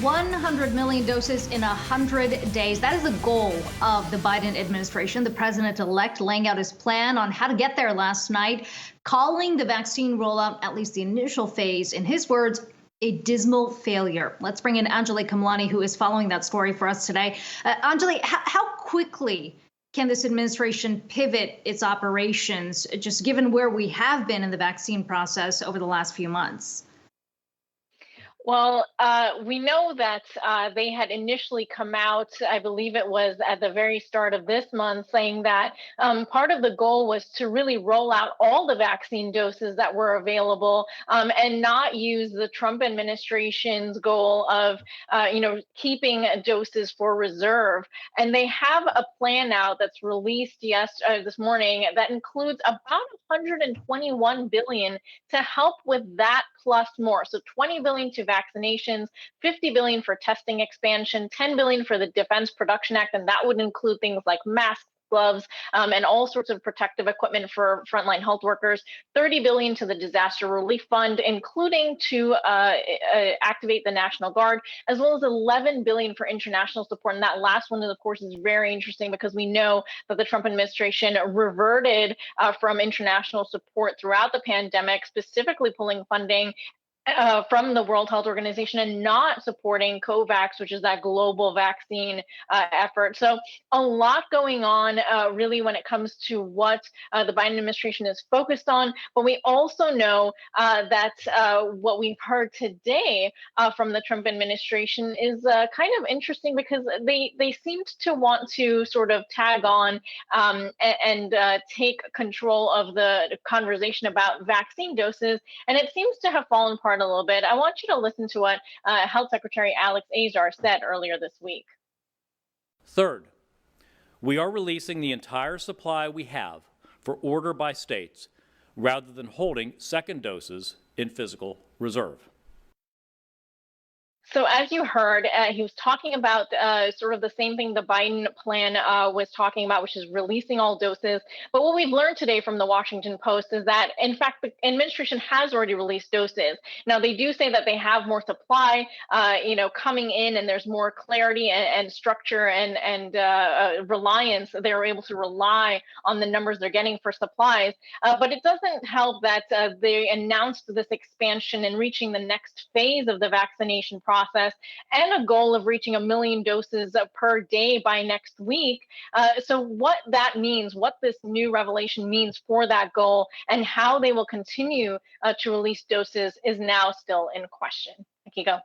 100 million doses in 100 days. That is the goal of the Biden administration. The president-elect laying out his plan on how to get there last night, calling the vaccine rollout, at least the initial phase, in his words, a dismal failure. Let's bring in Anjalee Khemlani, who is following that story for us today. Anjalee, how quickly can this administration pivot its operations, just given where we have been in the vaccine process over the last few months? Well, we know that they had initially come out, I believe it was at the very start of this month, saying that part of the goal was to really roll out all the vaccine doses that were available and not use the Trump administration's goal of, keeping doses for reserve. And they have a plan now that's released this morning that includes about 121 billion to help with that plus more. So 20 billion to vaccinations, 50 billion for testing expansion, 10 billion for the Defense Production Act, and that would include things like masks, gloves, and all sorts of protective equipment for frontline health workers, 30 billion to the disaster relief fund, including to activate the National Guard, as well as 11 billion for international support. And that last one, of course, is very interesting because we know that the Trump administration reverted from international support throughout the pandemic, specifically pulling funding from the World Health Organization and not supporting COVAX, which is that global vaccine effort. So a lot going on, really, when it comes to what the Biden administration is focused on. But we also know that what we've heard today from the Trump administration is kind of interesting because they seemed to want to sort of tag on and take control of the conversation about vaccine doses. And it seems to have fallen apart a little bit. I want you to listen to what Health Secretary Alex Azar said earlier this week. Third, we are releasing the entire supply we have for order by states rather than holding second doses in physical reserve. So as you heard, he was talking about sort of the same thing the Biden plan was talking about, which is releasing all doses. But what we've learned today from the Washington Post is that, in fact, the administration has already released doses. Now, they do say that they have more supply, coming in, and there's more clarity and structure and reliance. They're able to rely on the numbers they're getting for supplies. But it doesn't help that they announced this expansion and reaching the next phase of the vaccination process and a goal of reaching 1 million doses per day by next week. So what that means, what this new revelation means for that goal and how they will continue to release doses is now still in question. Akiko.